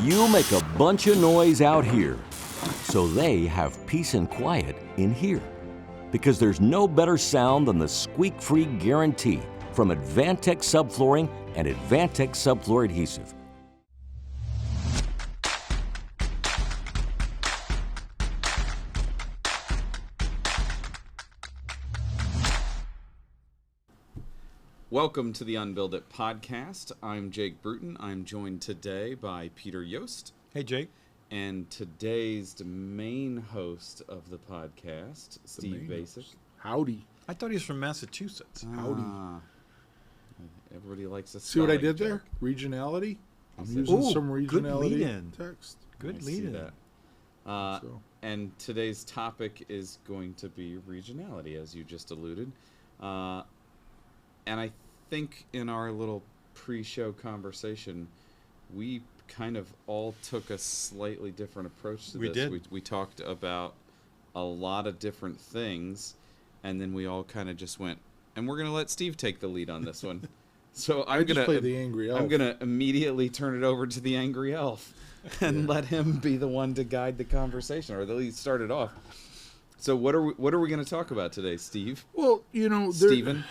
You make a bunch of noise out here, so they have peace and quiet in here. Because there's no better sound than the squeak-free guarantee from Advantech Subflooring and Advantech Subfloor Adhesive. Welcome to the UnBuild It podcast. I'm Jake Bruton. I'm joined today by Peter Yost. Hey, Jake. And today's main host of the podcast, Steve Basic. Howdy. I thought he was from Massachusetts. Howdy. Everybody likes to See what I did joke. there? Regionality. I'm said- using Ooh, some good regionality lead-in. text. Good I see lead in. that. So. And today's topic is going to be regionality, as you just alluded. And I think in our little pre-show conversation, we kind of all took a slightly different approach to We this. did. We talked about a lot of different things, and then we all kind of just went, and we're going to let Steve take the lead on this one. So I just play the angry elf. I'm going to immediately turn it over to the angry elf and let him be the one to guide the conversation, or at least start it off. So what are we going to talk about today, Steve? Well, you know, Steven?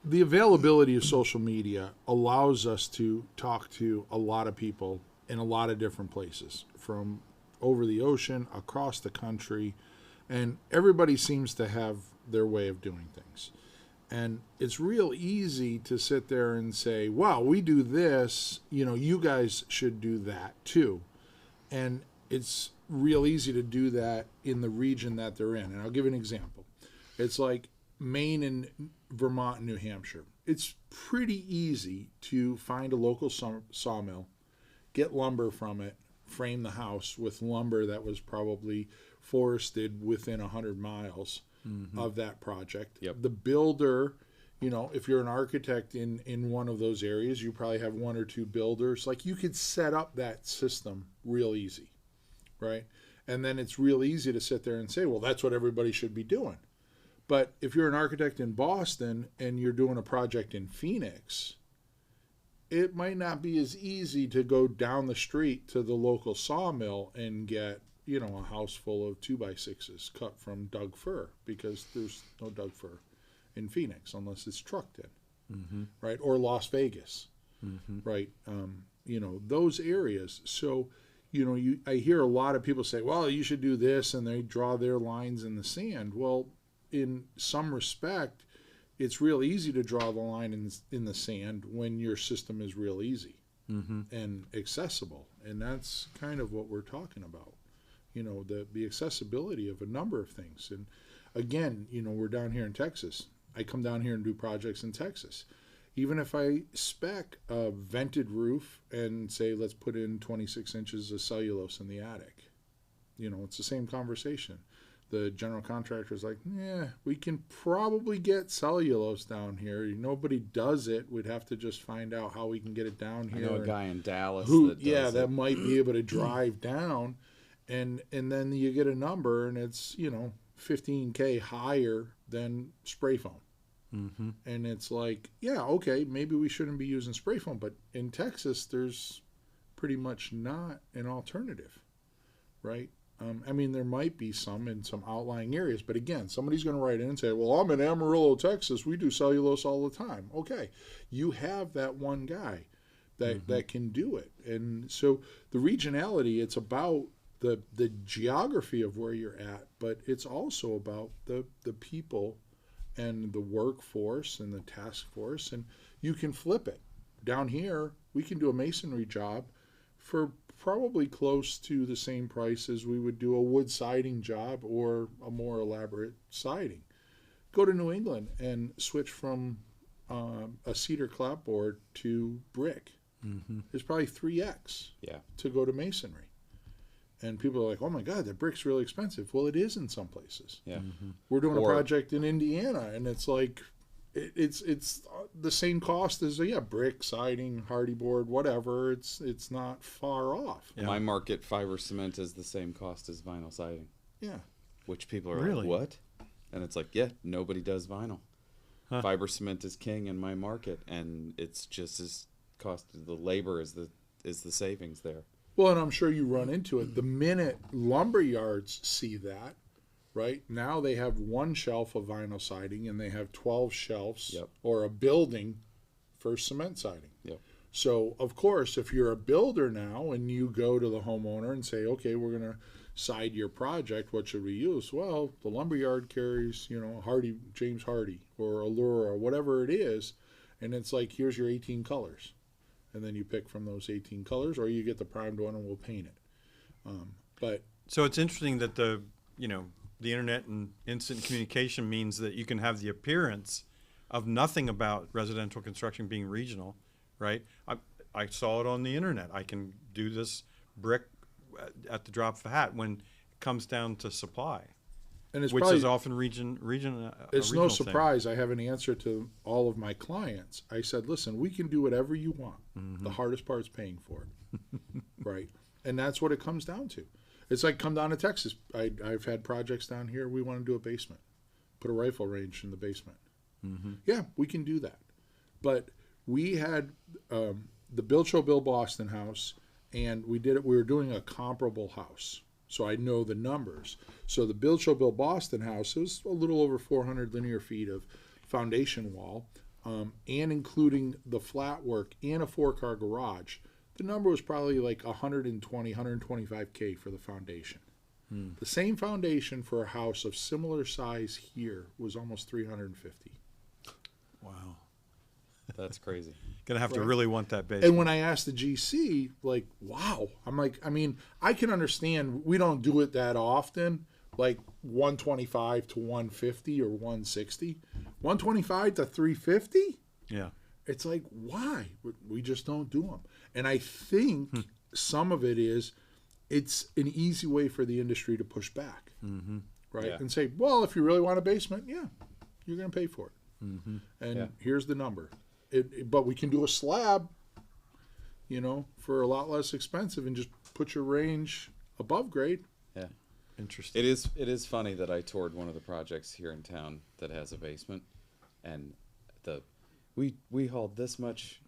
the availability of social media allows us to talk to a lot of people in a lot of different places, from over the ocean, across the country, and everybody seems to have their way of doing things. And it's real easy to sit there and say, wow, we do this, you guys should do that too. And it's real easy to do that in the region that they're in. And I'll give you an example. It's like Maine and Vermont and New Hampshire. It's pretty easy to find a local sawmill, get lumber from it, frame the house with lumber that was probably forested within 100 miles of that project. Yep. The builder, if you're an architect in one of those areas, you probably have one or two builders. Like, you could set up that system real easy, right? And then it's real easy to sit there and say, well, that's what everybody should be doing. But if you're an architect in Boston and you're doing a project in Phoenix, it might not be as easy to go down the street to the local sawmill and get, a house full of 2x6s cut from Doug fir, because there's no Doug fir in Phoenix unless it's trucked in, right? Or Las Vegas, right? Those areas. So, I hear a lot of people say, well, you should do this, and they draw their lines in the sand. Well, in some respect, it's real easy to draw the line in the sand when your system is real easy and accessible. And that's kind of what we're talking about, the accessibility of a number of things. And again, we're down here in Texas. I come down here and do projects in Texas. Even if I spec a vented roof and say, let's put in 26 inches of cellulose in the attic, it's the same conversation. The general contractor's like, yeah, we can probably get cellulose down here. Nobody does it. We'd have to just find out how we can get it down here. I know a guy in Dallas that might be able to drive down, and then you get a number, and it's, $15K higher than spray foam. And it's like, yeah, okay, maybe we shouldn't be using spray foam, but in Texas, there's pretty much not an alternative, right? There might be some in some outlying areas, but again, somebody's going to write in and say, well, I'm in Amarillo, Texas. We do cellulose all the time. Okay, you have that one guy that can do it. And so the regionality, it's about the geography of where you're at, but it's also about the people and the workforce and the task force, and you can flip it. Down here, we can do a masonry job for probably close to the same price as we would do a wood siding job or a more elaborate siding. Go to New England and switch from a cedar clapboard to brick. There's probably 3x to go to masonry. And people are like, oh my God, that brick's really expensive. Well, it is in some places. Yeah. We're doing a project in Indiana, and it's like, it's the same cost as brick, siding, hardy board, whatever. It's not far off. Yeah. My market, fiber cement is the same cost as vinyl siding. Yeah. Which people are Really? like, what? And it's like, yeah, nobody does vinyl. Fiber cement is king in my market, and it's just as cost. The labor is is the savings there. Well, and I'm sure you run into it. The minute lumber yards see that, right, now they have one shelf of vinyl siding and they have 12 shelves Yep. or a building for cement siding. Yep. So, of course, if you're a builder now and you go to the homeowner and say, okay, we're going to side your project, what should we use? Well, the lumberyard carries, Hardy, James Hardy or Allura or whatever it is, and it's like, here's your 18 colors. And then you pick from those 18 colors, or you get the primed one and we'll paint it. But So it's interesting that the internet and instant communication means that you can have the appearance of nothing about residential construction being regional, right? I saw it on the internet. I can do this brick at the drop of a hat when it comes down to supply, and it's which probably, is often region. it's no regional surprise. thing. I have an answer to all of my clients. I said, listen, we can do whatever you want. Mm-hmm. The hardest part is paying for it, right? And that's what it comes down to. It's like come down to Texas. I've had projects down here. We want to do a basement, put a rifle range in the basement. Mm-hmm. Yeah, we can do that. But we had the Build Show Bill Boston house, and we did it. We were doing a comparable house, so I know the numbers. So the Build Show Bill Boston house, it was a little over 400 linear feet of foundation wall, and including the flat work and a 4-car garage. The number was probably like 125K for the foundation. The same foundation for a house of similar size here was almost 350. Wow, That's crazy. gonna have to Right. really want that base. And when I asked the GC, like, wow, I'm like, I mean, I can understand we don't do it that often, like 125 to 150 or 160. 125 to 350? Yeah. It's like, why? We just don't do them. And I think some of it is it's an easy way for the industry to push back, right? Yeah. And say, well, if you really want a basement, yeah, you're going to pay for it. And Yeah. here's the number. But we can do a slab, for a lot less expensive and just put your range above grade. Yeah. Interesting. It is funny that I toured one of the projects here in town that has a basement, and we hauled this much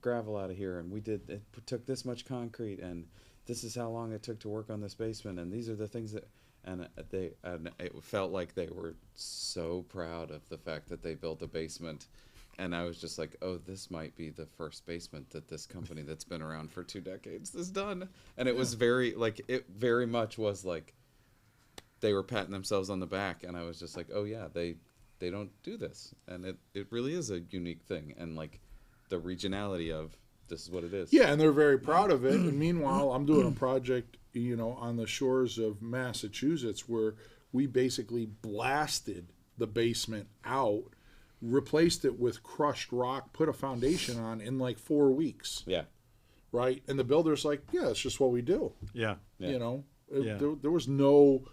gravel out of here, and it took this much concrete, and this is how long it took to work on this basement, and these are the things that, and it felt like they were so proud of the fact that they built a basement. And I was just like, oh, this might be the first basement that this company that's been around for 2 decades has done. And it was it very much was like they were patting themselves on the back. And I was just like, oh, yeah, they don't do this. And it really is a unique thing. And like the regionality of this is what it is. Yeah, and they're very proud of it. And meanwhile, I'm doing a project, on the shores of Massachusetts where we basically blasted the basement out, replaced it with crushed rock, put a foundation on in like 4 weeks. Yeah. Right? And the builder's like, yeah, it's just what we do. Yeah. Yeah. Yeah. There was no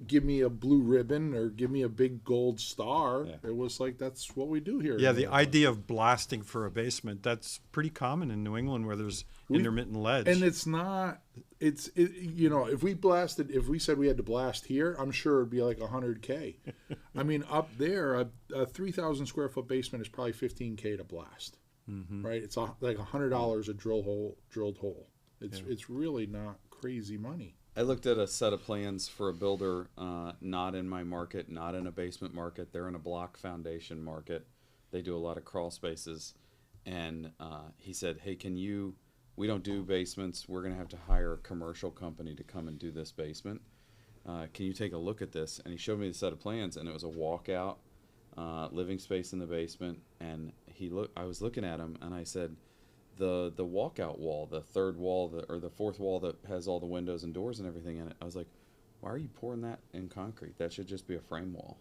give me a blue ribbon or give me a big gold star. Yeah. It was like, that's what we do here. Yeah, the idea of blasting for a basement, that's pretty common in New England where there's intermittent ledge. And it's not, if we said we had to blast here, I'm sure it'd be like 100K. I mean, up there, a 3,000 square foot basement is probably 15K to blast, right? It's like $100 a drilled hole. It's really not crazy money. I looked at a set of plans for a builder, not in my market, not in a basement market. They're in a block foundation market. They do a lot of crawl spaces. And he said, hey, we don't do basements. We're going to have to hire a commercial company to come and do this basement. Can you take a look at this? And he showed me the set of plans, and it was a walkout living space in the basement. And I was looking at him, and I said, the walkout wall, the third wall, or the fourth wall that has all the windows and doors and everything in it, I was like, why are you pouring that in concrete? That should just be a frame wall.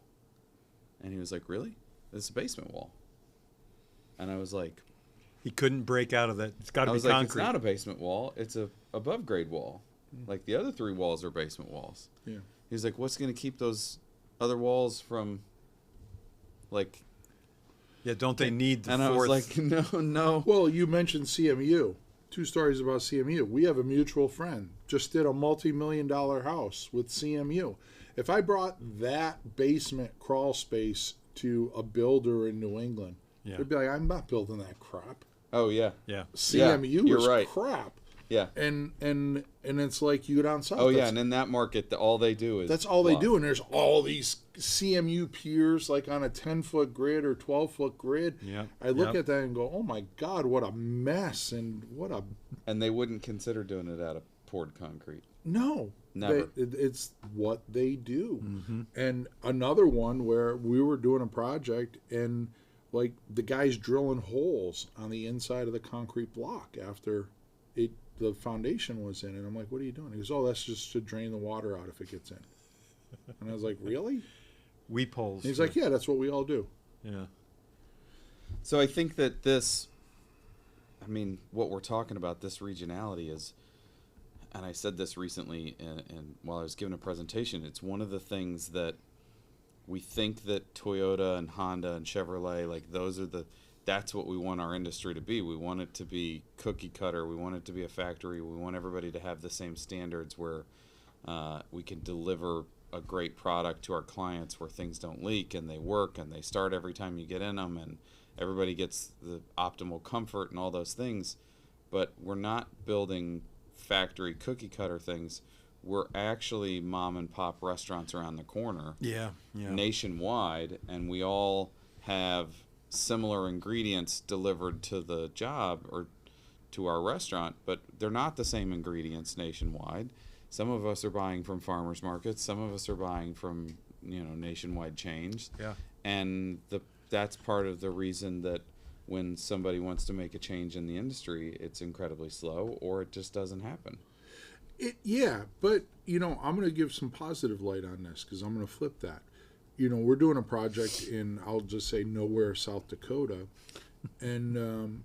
And he was like, really? It's a basement wall. And I was like, he couldn't break out of that. It's got to be concrete. It's not a basement wall. It's a above grade wall. Like the other 3 walls are basement walls. Yeah. He's like, what's going to keep those other walls from, like... Yeah, don't they need the and fourth? I was like, no. Well, you mentioned CMU. 2 stories about CMU. We have a mutual friend. Just did a multi-million-dollar house with CMU. If I brought that basement crawl space to a builder in New England, they'd be like, I'm not building that crap. Oh, yeah. Yeah. CMU you're is right. crap. Yeah. And it's like you go down south. Oh yeah, and in that market, all they do is That's all they block. do, and there's all these CMU piers like on a 10-foot grid or 12-foot grid. Yep, I look yep. at that and go, oh my God, what a mess, and what a And they wouldn't consider doing it out of poured concrete. no. Never. It's what they do. Mm-hmm. And another one where we were doing a project and like the guy's drilling holes on the inside of the concrete block after the foundation was in, and I'm like, what are you doing? He goes, oh, that's just to drain the water out if it gets in. And I was like, really? Weep holes. And he's like, yeah, that's what we all do. Yeah. So I think that this, I mean, what we're talking about, this regionality is, and I said this recently, and while I was giving a presentation, it's one of the things that we think that Toyota and Honda and Chevrolet, like that's what we want our industry to be. We want it to be cookie cutter. We want it to be a factory. We want everybody to have the same standards where we can deliver a great product to our clients where things don't leak and they work and they start every time you get in them and everybody gets the optimal comfort and all those things. But we're not building factory cookie cutter things. We're actually mom and pop restaurants around the corner. Yeah. Yeah. Nationwide, and we all have similar ingredients delivered to the job or to our restaurant, but they're not the same ingredients nationwide. Some of us are buying from farmers markets, some of us are buying from nationwide chains. Yeah. And that's part of the reason that when somebody wants to make a change in the industry, it's incredibly slow or it just doesn't happen. Yeah, but I'm going to give some positive light on this because I'm going to flip that. We're doing a project in, I'll just say, nowhere, South Dakota, and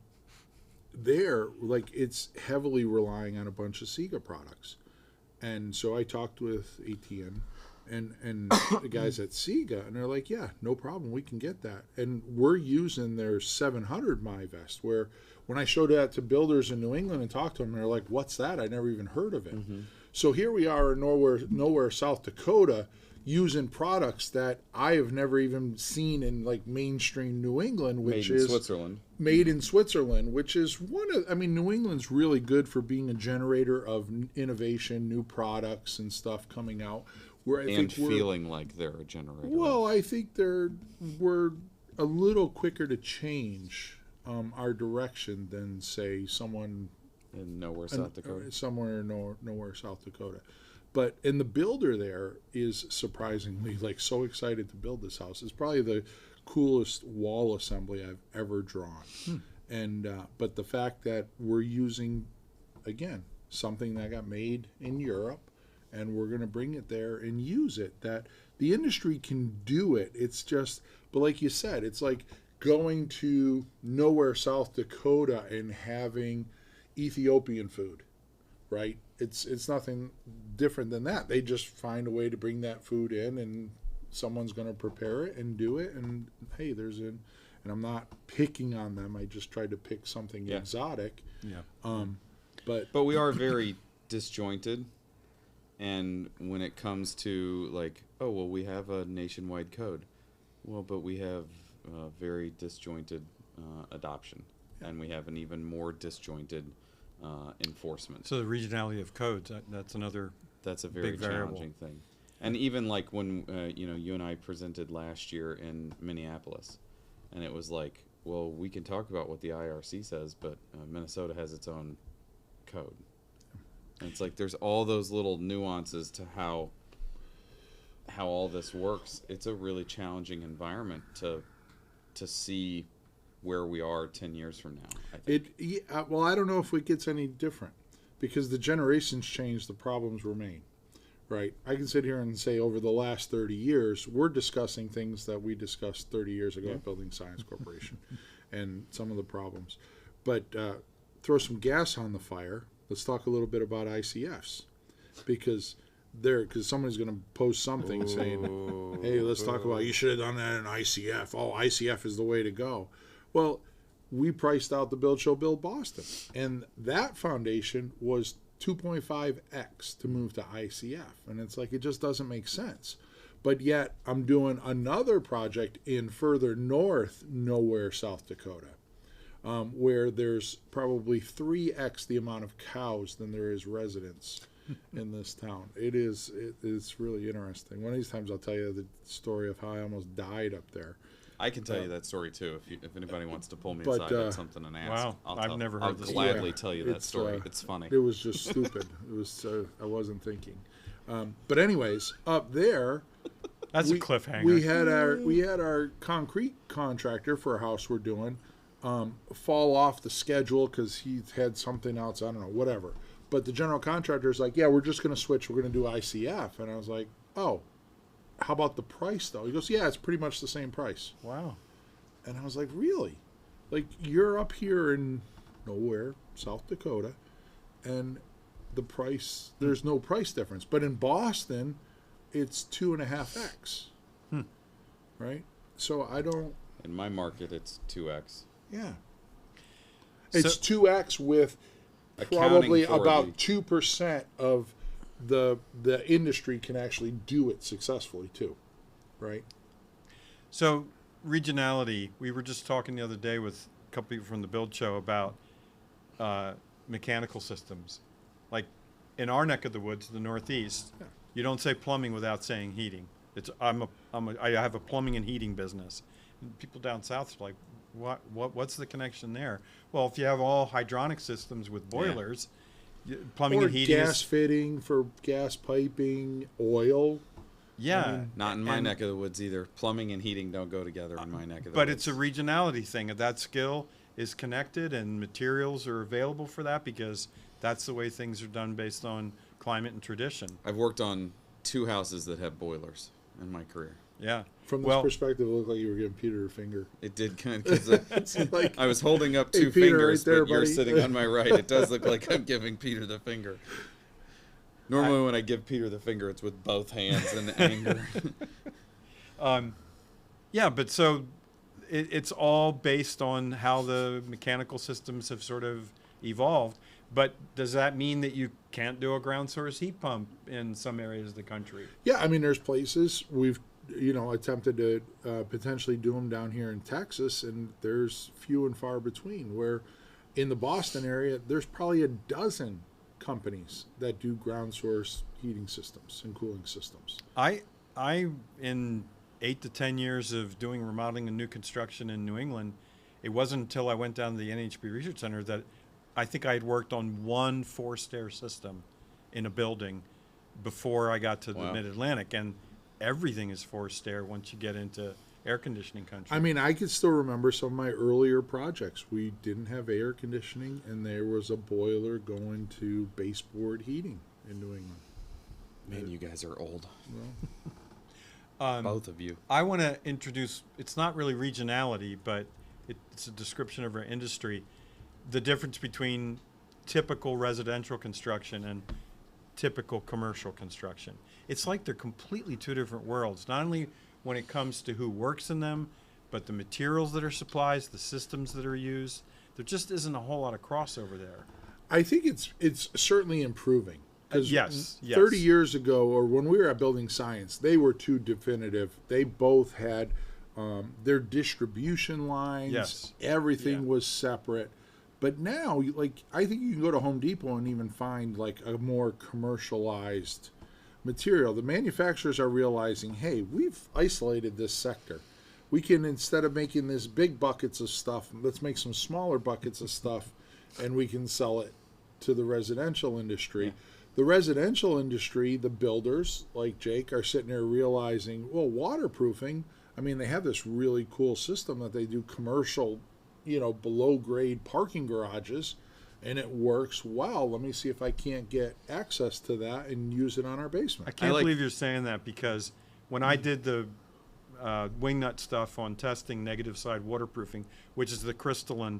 there, like, it's heavily relying on a bunch of Sega products. And so I talked with ATN and the guys at Sega, and they're like, yeah, no problem, we can get that. And we're using their 700 MyVest, where when I showed that to builders in New England and talked to them, they're like, what's that? I never even heard of it. Mm-hmm. So here we are in nowhere, South Dakota, using products that I have never even seen in like mainstream New England, which is made in Switzerland, which is New England's really good for being a generator of innovation, new products and stuff coming out. Where I think feeling like they're a generator. Well, I think we're a little quicker to change our direction than say someone in nowhere, South Dakota. Somewhere nowhere, South Dakota. But and the builder there is surprisingly like so excited to build this house. It's probably the coolest wall assembly I've ever drawn. And but the fact that we're using again something that got made in Europe, and we're going to bring it there and use it. That the industry can do it. It's just, but like you said, it's like going to nowhere, South Dakota, and having Ethiopian food, right? It's nothing different than that. They just find a way to bring that food in, and someone's going to prepare it and do it. And hey, and I'm not picking on them. I just tried to pick something exotic. Yeah. But we are very disjointed. And when it comes to like, oh, well, we have a nationwide code. Well, but we have very disjointed adoption. And we have an even more disjointed enforcement. So the regionality of codes, that's another That's a very challenging thing. And even like when, you and I presented last year in Minneapolis, and it was like, well, we can talk about what the IRC says, but Minnesota has its own code. And it's like there's all those little nuances to how all this works. It's a really challenging environment to see where we are 10 years from now, I think. Well, I don't know if it gets any different because the generations change, the problems remain, right? I can sit here and say over the last 30 years, we're discussing things that we discussed 30 years ago at Building Science Corporation and some of the problems. But throw some gas on the fire. Let's talk a little bit about ICFs because somebody's going to post something saying, hey, let's talk about, you should have done that in ICF. Oh, ICF is the way to go. Well, we priced out the Build Show Build Boston, and that foundation was 2.5x to move to ICF, and it's like it just doesn't make sense. But yet I'm doing another project in further north, nowhere, South Dakota, where there's probably 3x the amount of cows than there is residents in this town. It's really interesting. One of these times I'll tell you the story of how I almost died up there. I can tell you that story too. If anybody wants to pull me But, aside on something and ask, Wow, I've never heard I'll this gladly Yeah, tell you that it's, story. It's funny. It was just stupid. It was I wasn't thinking. But anyways, up there, That's a cliffhanger. we had our concrete contractor for a house we're doing fall off the schedule because he had something else. I don't know, whatever. But the general contractor's like, yeah, we're just going to switch. We're going to do ICF. And I was like, oh, how about the price though? He goes, yeah, it's pretty much the same price. Wow. And I was like, really? Like, you're up here in nowhere, South Dakota, and the price, there's no price difference. But in Boston, it's 2.5x. Right? So I don't, In my market, it's 2x. yeah. It's 2x with Accounting probably for about the- 2% of the industry can actually do it successfully too. Right? So regionality, we were just talking the other day with a couple people from the Build Show about mechanical systems. Like in our neck of the woods, the Northeast, you don't say plumbing without saying heating. I have a plumbing and heating business. And people down south are like, what's the connection there? Well, if you have all hydronic systems with boilers, plumbing Or and heating gas is, fitting for gas piping, oil. yeah. Not in my And- neck of the woods either. Plumbing and heating don't go together in my neck of the But woods. it's a regionality thing. That skill is connected and materials are available for that because that's the way things are done based on climate and tradition. I've worked on 2 houses that have boilers in my career. Yeah. From this Well, perspective, it looked like you were giving Peter a finger. It did kind of, because Like, I was holding up Hey, 2 Peter, fingers, right there, but you're buddy. sitting on my right. It does look like I'm giving Peter the finger. Normally, when I give Peter the finger, it's with both hands in anger. yeah, but so it's all based on how the mechanical systems have sort of evolved. But does that mean that you can't do a ground source heat pump in some areas of the country? yeah, I mean, there's places we've, attempted to potentially do them down here in Texas, and there's few and far between. Where in the Boston area, there's probably a dozen companies that do ground source heating systems and cooling systems. I in 8 to 10 years of doing remodeling and new construction in New England, it wasn't until I went down to the NHB Research Center that I think I had worked on one 4-stair system in a building before I got to the Wow. Mid-Atlantic, and everything is 4-stair once you get into air conditioning country. I mean, I could still remember some of my earlier projects. We didn't have air conditioning, and there was a boiler going to baseboard heating in New England. Man, you guys are old. Um, Both of you. I want to introduce, it's not really regionality, but it's a description of our industry, the difference between typical residential construction and typical commercial construction. It's like they're completely 2 different worlds, not only when it comes to who works in them, but the materials that are supplied, the systems that are used. There just isn't a whole lot of crossover there. I think it's certainly improving. 'Cause Yes, yes. 30 years ago, or when we were at Building Science, they were too definitive. They both had their distribution lines. Yes. Everything Yeah. was separate. But now, I think you can go to Home Depot and even find a more commercialized material. The manufacturers are realizing, hey, we've isolated this sector. We can, instead of making this big buckets of stuff, let's make some smaller buckets of stuff, and we can sell it to the residential industry. Yeah. The residential industry, the builders like Jake, are sitting there realizing, well, waterproofing, I mean, they have this really cool system that they do commercial, below grade parking garages, and it works well. Let me see if I can't get access to that and use it on our basement. I can't like- believe you're saying that, because when I did the wingnut stuff on testing negative side waterproofing, which is the crystalline,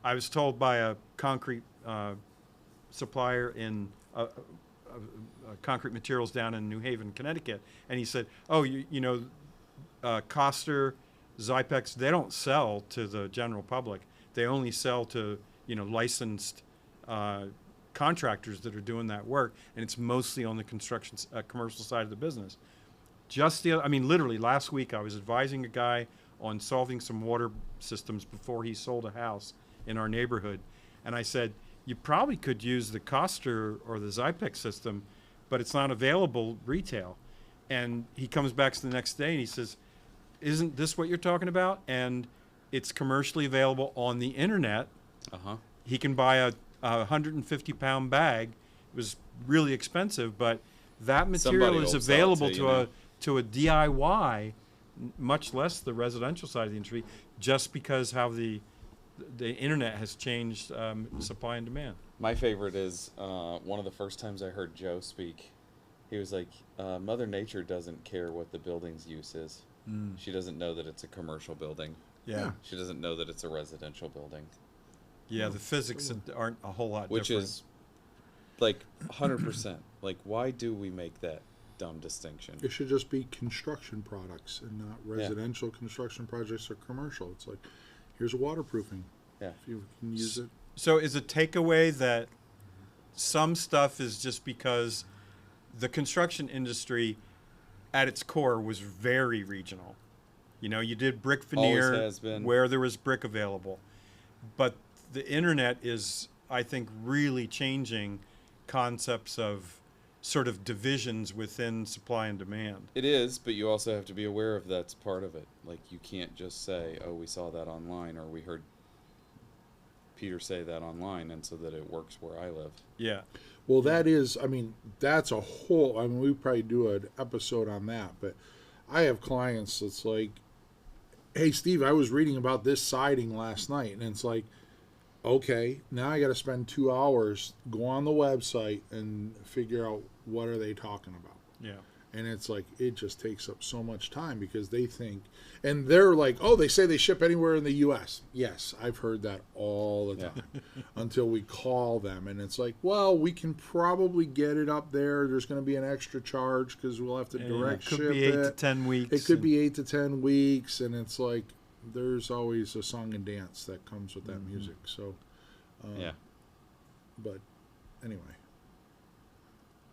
I was told by a concrete supplier in concrete materials down in New Haven, Connecticut, and he said, "Oh, Koster, Zypex, they don't sell to the general public. They only sell to licensed contractors that are doing that work, and it's mostly on the construction commercial side of the business." Literally last week I was advising a guy on solving some water systems before he sold a house, in our neighborhood. And I said, you probably could use the Coster or the Zypec system, but it's not available retail. And he comes back the next day and he says, isn't this what you're talking about? And it's commercially available on the internet. Uh-huh. He can buy a 150-pound bag. It was really expensive, but that material Somebody is will sell it available to you to a DIY, much less the residential side of the industry, just because how the internet has changed supply and demand. My favorite is one of the first times I heard Joe speak. He was like, Mother Nature doesn't care what the building's use is. She doesn't know that it's a commercial building. Yeah. She doesn't know that it's a residential building. Yeah, the physics aren't a whole lot Which different. is like 100%. Like, why do we make that dumb distinction? It should just be construction products and not residential construction projects or commercial. It's like, here's a waterproofing. Yeah. If you can use it. So is a takeaway that some stuff is just because the construction industry at its core was very regional. You know, you did brick veneer has been. where there was brick available. But the internet is, I think, really changing concepts of sort of divisions within supply and demand. It is, but you also have to be aware of that's part of it. Like, you can't just say, oh, we saw that online, or we heard Peter say that online, and so that it works where I live. Yeah. Well, that is, I mean, that's a whole, I mean, we probably do an episode on that, but I have clients that's like, hey, Steve, I was reading about this siding last night, and it's like, okay, now I got to spend 2 hours, go on the website, and figure out what are they talking about. Yeah. And it's like, it just takes up so much time because they think, and they're like, oh, they say they ship anywhere in the U.S. Yes, I've heard that all the time until we call them. And it's like, well, we can probably get it up there. There's going to be an extra charge because we'll have to direct ship it. It could be 8 to 10 weeks. It could be 8 to 10 weeks. And it's like, there's always a song and dance that comes with that music. So, Yeah. but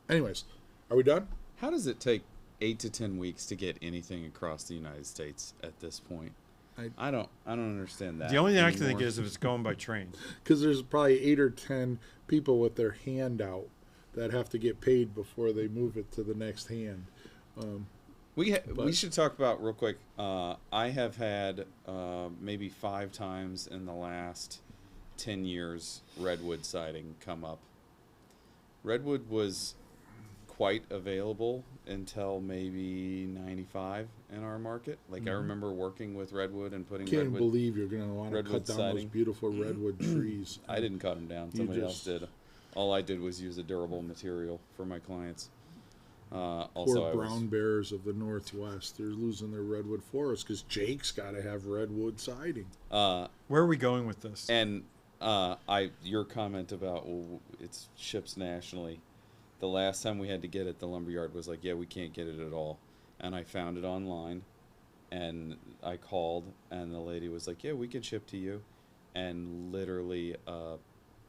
anyways, are we done? How does it take 8 to 10 weeks to get anything across the United States at this point? I don't understand that. The only thing I can think anymore. is if it's going by train. Because there's probably 8 or 10 people with their hand out that have to get paid before they move it to the next hand. We should talk about real quick. I have had maybe 5 times in the last 10 years redwood siding come up. Redwood was quite available until maybe 95 in our market. Like, I remember working with redwood and putting Can't redwood. believe you're going to want to redwood cut down those siding. beautiful redwood trees. I didn't cut them down. Somebody else did. All I did was use a durable material for my clients. Also, Poor brown bears of the Northwest. They're losing their redwood forest because Jake's got to have redwood siding. Where are we going with this? And your comment about, well, it's ships nationally. The last time we had to get it, the lumberyard was like, yeah, we can't get it at all. And I found it online, and I called, and the lady was like, yeah, we can ship to you. And literally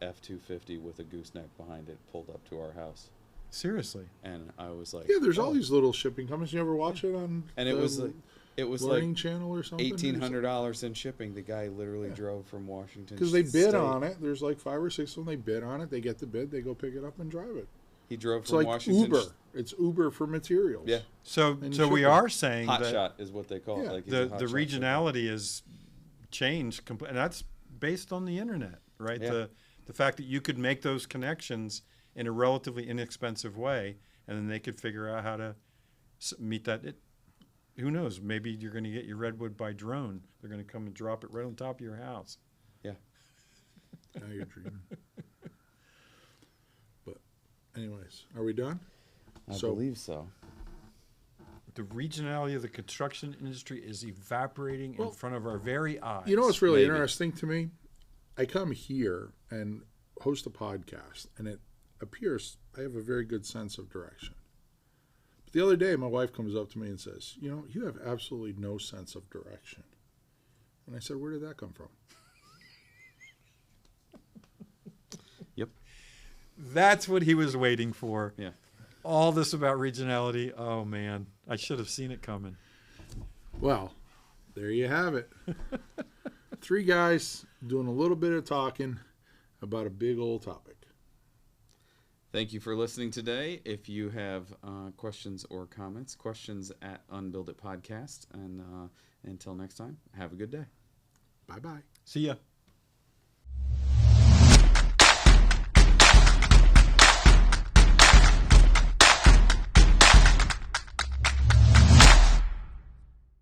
F-250 with a gooseneck behind it pulled up to our house. Seriously. And I was like, Yeah, there's all these little shipping companies. You ever watch it on and it was like Learning Channel or something? $1,800 in shipping. The guy literally drove from Washington Because they bid State. on it. There's like 5 or 6 of them. They bid on it. They get the bid. They go pick it up and drive it. He drove It's from like Washington. Uber. It's Uber for materials. Yeah. So And we shipping. are saying Hot that shot is what they call it. Yeah. Like, he's the a hot shot regionality is changed, and that's based on the internet, right? Yeah. The fact that you could make those connections in a relatively inexpensive way, and then they could figure out how to meet that. Who knows? Maybe you're going to get your redwood by drone. They're going to come and drop it right on top of your house. Yeah. Now you're dreaming. But anyways, are we done? I believe so. The regionality of the construction industry is evaporating in Well, front of our very eyes. You know what's really Maybe. interesting to me? I come here and host a podcast, and it appears I have a very good sense of direction. But the other day, my wife comes up to me and says, you know, you have absolutely no sense of direction. And I said, where did that come from? Yep. That's what he was waiting for. Yeah. All this about regionality. Oh, man. I should have seen it coming. Well, there you have it. Three guys doing a little bit of talking about a big old topic. Thank you for listening today. If you have questions or comments, questions at UnBuild It Podcast. And until next time, have a good day. Bye-bye. See ya.